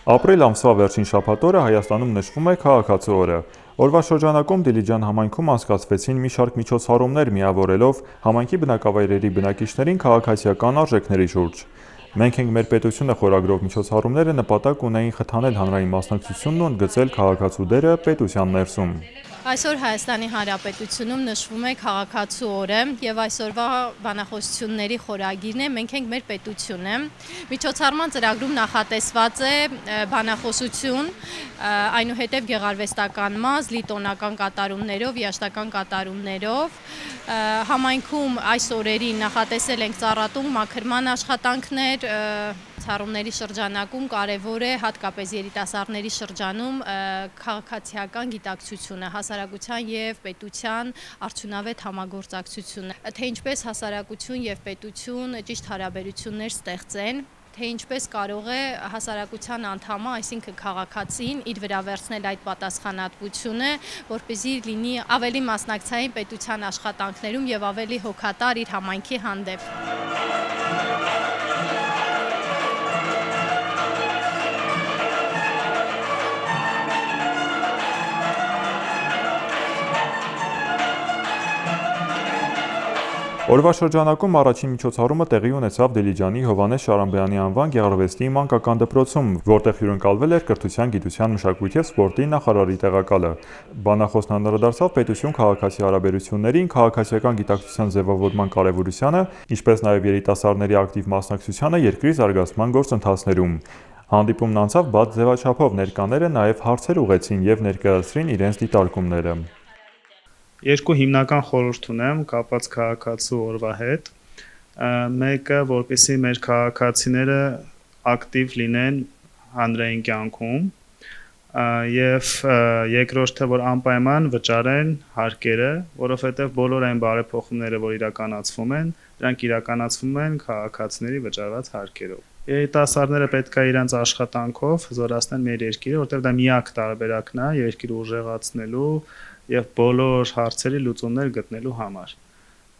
Ապրիլ ամսվա վերջին շաբաթ-օրը Հայաստանում նշվում է քաղաքացու օրը։ Օրվա շրջանակում Դիլիջան համայնքում անցկացվեցին մի շարք միջոցառումներ միավորելով համայնքի բնակավայրերի բնակիչներին քաղաքացիական արժեքների շուրջ։ «Մենք ենք մեր պետությունը» խորագրով միջոցառումները նպատակ ունեին խթանել հանրային մասնակցությունն ու ընդգծել քաղաքացու դերը պետության ներսում։ Այսօր Հայաստանի Հանրապետությունում նշվում է քաղաքացու օրը եւ այսօրվա բանախոսությունների խորագիրն է «Մենք ենք մեր պետությունը»։ Միջոցառման ծրագրում նախատեսված է բանախոսություն, այնուհետև գեղարվեստական մաս, լիտոնական կատարումներով, երաժշտական կատարումներով։ Համայնքում այս օրերին նախատեսել ենք ծառատունկ մաքրման աշխատանքներ, ցառումների շրջանակում կարևոր է հատկապես երիտասարդների շրջանում քաղաքացիական գիտակցությունը, հասարակության եւ պետության արդյունավետ համագործակցությունը, թե ինչպես հասարակություն եւ պետություն ճիշտ հարաբերություններ ստեղծեն, թե ինչպես կարող է հասարակության անդամը, այսինքն քաղաքացին, իր վրա վերցնել այդ պատասխանատվությունը, որպեսզի լինի ավելի մասնակցային պետության աշխատանքներում եւ ավելի հոգատար իր համայնքի հանդեպ։ Օրվա շրջանակում առաջին միջոցառումը տեղի ունեցավ Դիլիջանի Հովհաննես Շարամբյանի անվան գեղարվեստի մանկական դպրոցում, որտեղ հյուրընկալվել էր կրթության, գիտության, մշակույթի եւ սպորտի նախարարի տեղակալը։ Բանախոսն անդրադարձավ պետություն-քաղաքացի հարաբերություններին, քաղաքացիական գիտակցության ձևավորման կարեւորությանը, ինչպես նաեւ երիտասարդների ակտիվ մասնակցությանը երկրի զարգացման գործընթացներում։ Հանդիպումն անցավ բաց ձևաչափով, ներկաները նաեւ հարցեր ուղղեցին եւ ներկայացրին իրենց դիտարկումները։ Երկու հիմնական խորհուրդ ունեմ կապված քաղաքացու օրվա հետ։ Մեկը, որպեսզի մեր քաղաքացիները ակտիվ լինեն հանրային կյանքում, եւ երկրորդը, որ անպայման վճարեն հարկերը, որովհետեւ բոլոր այն բարեփոխումները, որ իրականացվում են, դրանք իրականացվում են քաղաքացիների վճարված հարկերով։ Երիտասարդները պետք է իրենց աշխատանքով զորացնեն մեր երկիրը, որտեղ դա միակ տարբերակն է երկիրը ուժեղացնելու եւ բոլոր հարցերի լուծումներ գտնելու համար։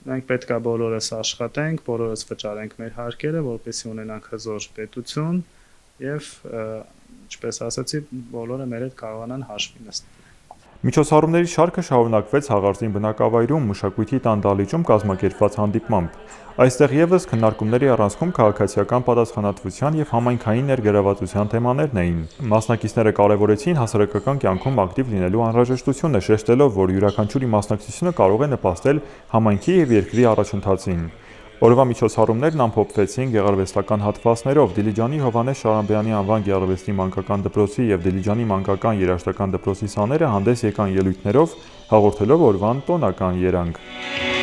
Մենք պետք է բոլորս աշխատենք, բոլորս վճարենք մեր հարկերը, որպեսզի ունենանք հզոր պետություն եւ, ինչպես ասացի, բոլորը մեր հետ կարողանան հաշվի նստել։ Միջոցառումների շարքը շարունակվեց Հաղարծին բնակավայրում մշակույթի տան դահլիճում կազմակերպված հանդիպմամբ։ Այստեղ եւս քննարկումների առանցքում քաղաքացիական պատասխանատվության եւ համայնքային ներգրավվածության թեմաներն էին։ Մասնակիցները կարևորեցին հասարակական կյանքում ակտիվ լինելու անհրաժեշտությունը, շեշտելով, որ յուրաքանչյուրի մասնակցությունը կարող է նպաստել համայնքի եւ երկրի առաջընթացին։ Օրվա միջոցառումներն ամփոփվեցին գեղարվեստական հատվածներով։ Դիլիջանի Հովհաննես Շարամբյանի անվան գեղարվեստի մանկական դպրոցի եւ Դիլիջանի մանկական երաժշտական դպրոցի սաները հանդես եկան ելույթներով, հաղորդելով օրվան տոնական երանգ։